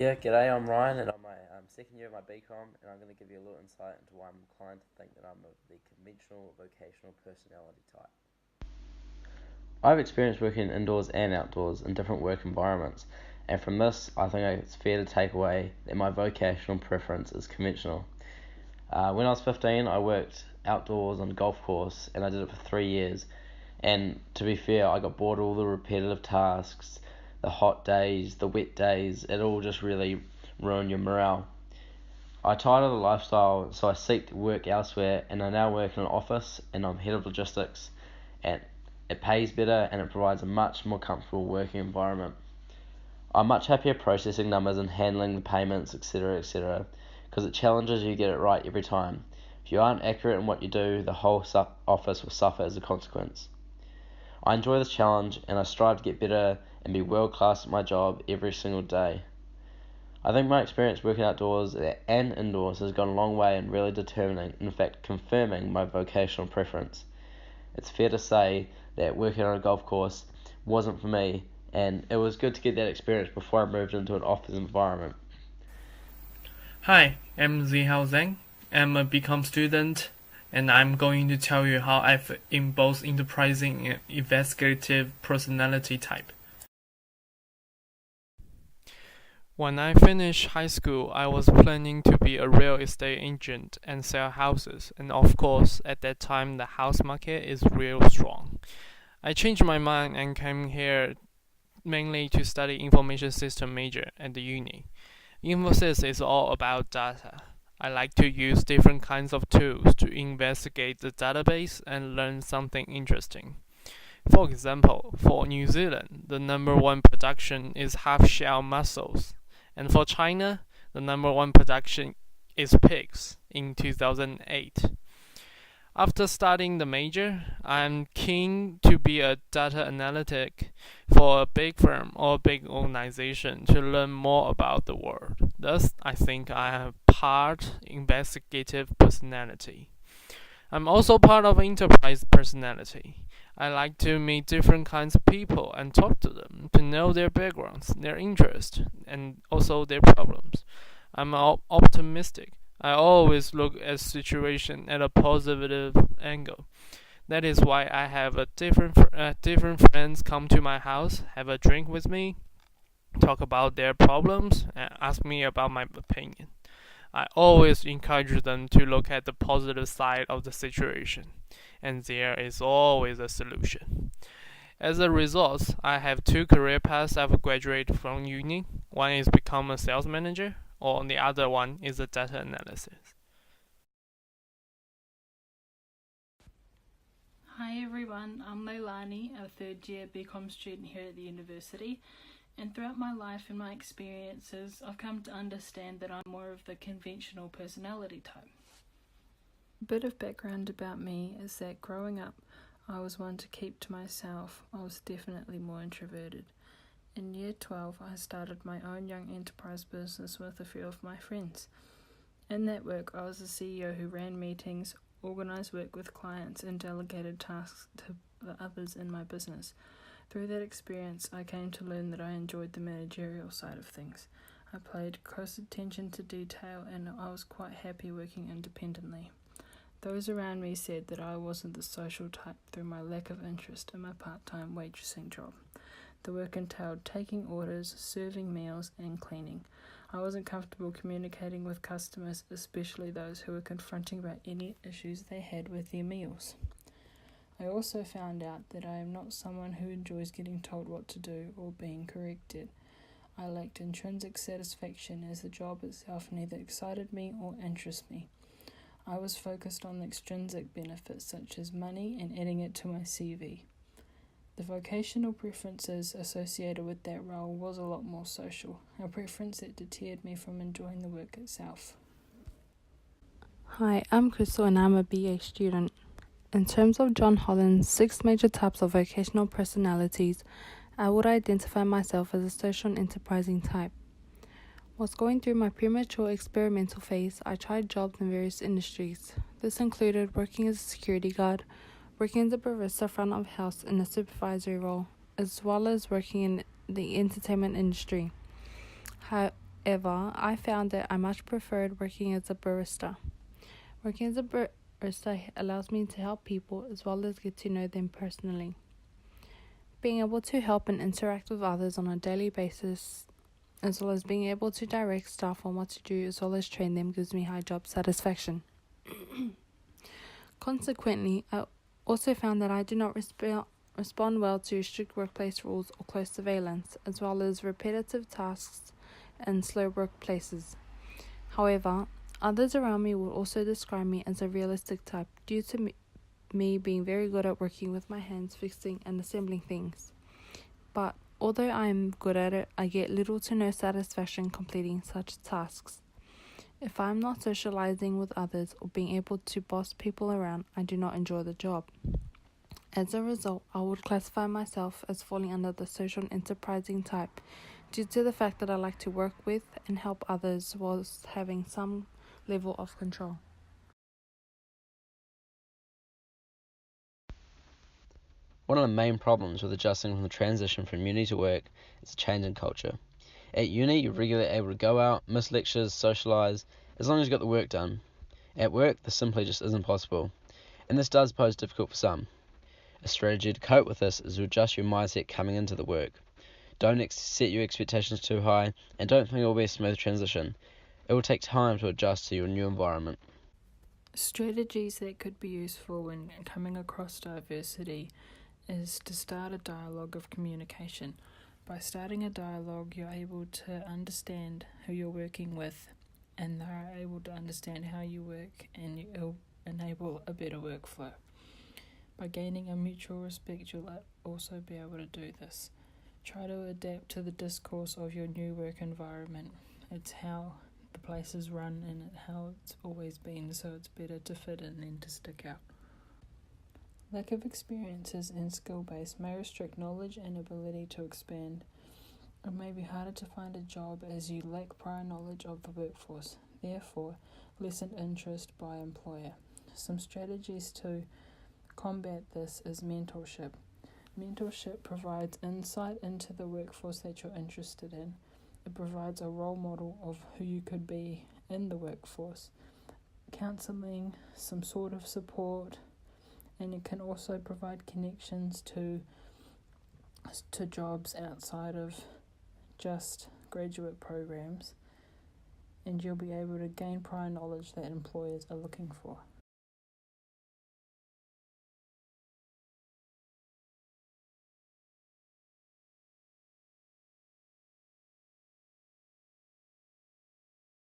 Yeah, g'day, I'm Ryan and I'm my second year of my BCom and I'm going to give you a little insight into why I'm inclined to think that I'm of the conventional vocational personality type. I've experienced working indoors and outdoors in different work environments, and from this, I think it's fair to take away that my vocational preference is conventional. When I was 15, I worked outdoors on a golf course and I did it for 3 years. And to be fair, I got bored of all the repetitive tasks, the hot days, the wet days. It all just really ruined your morale. I tired of the lifestyle, so I seek work elsewhere, and I now work in an office, and I'm head of logistics, and it pays better and it provides a much more comfortable working environment. I'm much happier processing numbers and handling the payments, etc., because it challenges you to get it right every time. If you aren't accurate in what you do, the whole office will suffer as a consequence. I enjoy this challenge and I strive to get better and be world class at my job every single day. I think my experience working outdoors and indoors has gone a long way in really determining, in fact confirming, my vocational preference. It's fair to say that working on a golf course wasn't for me, and it was good to get that experience before I moved into an office environment. Hi, I'm Zihao Zhang. I'm a BCom student, and I'm going to tell you how I fit in both enterprising and investigative personality type. When I finished high school, I was planning to be a real estate agent and sell houses, and of course, at that time, the house market is real strong. I changed my mind and came here mainly to study information system major at the uni. Infosys is all about data. I like to use different kinds of tools to investigate the database and learn something interesting. For example, for New Zealand, the number one production is half-shell mussels, and for China, the number one production is pigs in 2008. After studying the major, I'm keen to be a data analytic for a big firm or big organization to learn more about the world. Thus, I think I have part investigative personality. I'm also part of enterprise personality. I like to meet different kinds of people and talk to them to know their backgrounds, their interests, and also their problems. I'm optimistic. I always look at situation at a positive angle. That is why I have different friends come to my house, have a drink with me, talk about their problems, and ask me about my opinion. I always encourage them to look at the positive side of the situation, and there is always a solution. As a result, I have two career paths I've graduated from uni. One is become a sales manager, or the other one is a data analysis. Hi everyone, I'm Leilani, a third year BCom student here at the university, and throughout my life and my experiences, I've come to understand that I'm more of the conventional personality type. A bit of background about me is that growing up, I was one to keep to myself. I was definitely more introverted. In year 12, I started my own young enterprise business with a few of my friends. In that work, I was the CEO who ran meetings, organised work with clients, and delegated tasks to the others in my business. Through that experience, I came to learn that I enjoyed the managerial side of things. I paid close attention to detail, and I was quite happy working independently. Those around me said that I wasn't the social type through my lack of interest in my part-time waitressing job. The work entailed taking orders, serving meals, and cleaning. I wasn't comfortable communicating with customers, especially those who were confronting about any issues they had with their meals. I also found out that I am not someone who enjoys getting told what to do or being corrected. I lacked intrinsic satisfaction as the job itself neither excited me or interested me. I was focused on the extrinsic benefits such as money and adding it to my CV. The vocational preferences associated with that role was a lot more social, a preference that deterred me from enjoying the work itself. Hi, I'm Crystal and I'm a BA student. In terms of John Holland's 6 major types of vocational personalities, I would identify myself as a social and enterprising type. Whilst going through my premature experimental phase, I tried jobs in various industries. This included working as a security guard, working as a barista front of house in a supervisory role, as well as working in the entertainment industry. However, I found that I much preferred working as a barista. Working as a barista allows me to help people as well as get to know them personally. Being able to help and interact with others on a daily basis, as well as being able to direct staff on what to do as well as train them, gives me high job satisfaction. Consequently, I also found that I do not respond well to strict workplace rules or close surveillance, as well as repetitive tasks and slow workplaces. However, others around me would also describe me as a realistic type due to me being very good at working with my hands, fixing and assembling things. But although I am good at it, I get little to no satisfaction completing such tasks. If I am not socializing with others or being able to boss people around, I do not enjoy the job. As a result, I would classify myself as falling under the social enterprising type due to the fact that I like to work with and help others whilst having some level of control. One of the main problems with adjusting from the transition from uni to work is a change in culture. At uni, you're regularly able to go out, miss lectures, socialise, as long as you got the work done. At work, this simply just isn't possible, and this does pose difficult for some. A strategy to cope with this is to adjust your mindset coming into the work. Don't set your expectations too high, and don't think it will be a smooth transition. It will take time to adjust to your new environment. Strategies that could be useful when coming across diversity is to start a dialogue of communication. By starting a dialogue, you're able to understand who you're working with, and they're able to understand how you work, and you'll enable a better workflow. By gaining a mutual respect, you'll also be able to do this. Try to adapt to the discourse of your new work environment. It's how the place is run and how it's always been, so it's better to fit in than to stick out. Lack of experiences and skill base may restrict knowledge and ability to expand. It may be harder to find a job as you lack prior knowledge of the workforce, therefore lessened interest by employer. Some strategies to combat this is mentorship. Mentorship provides insight into the workforce that you're interested in. It provides a role model of who you could be in the workforce. Counselling, some sort of support, and it can also provide connections to jobs outside of just graduate programs, and you'll be able to gain prior knowledge that employers are looking for.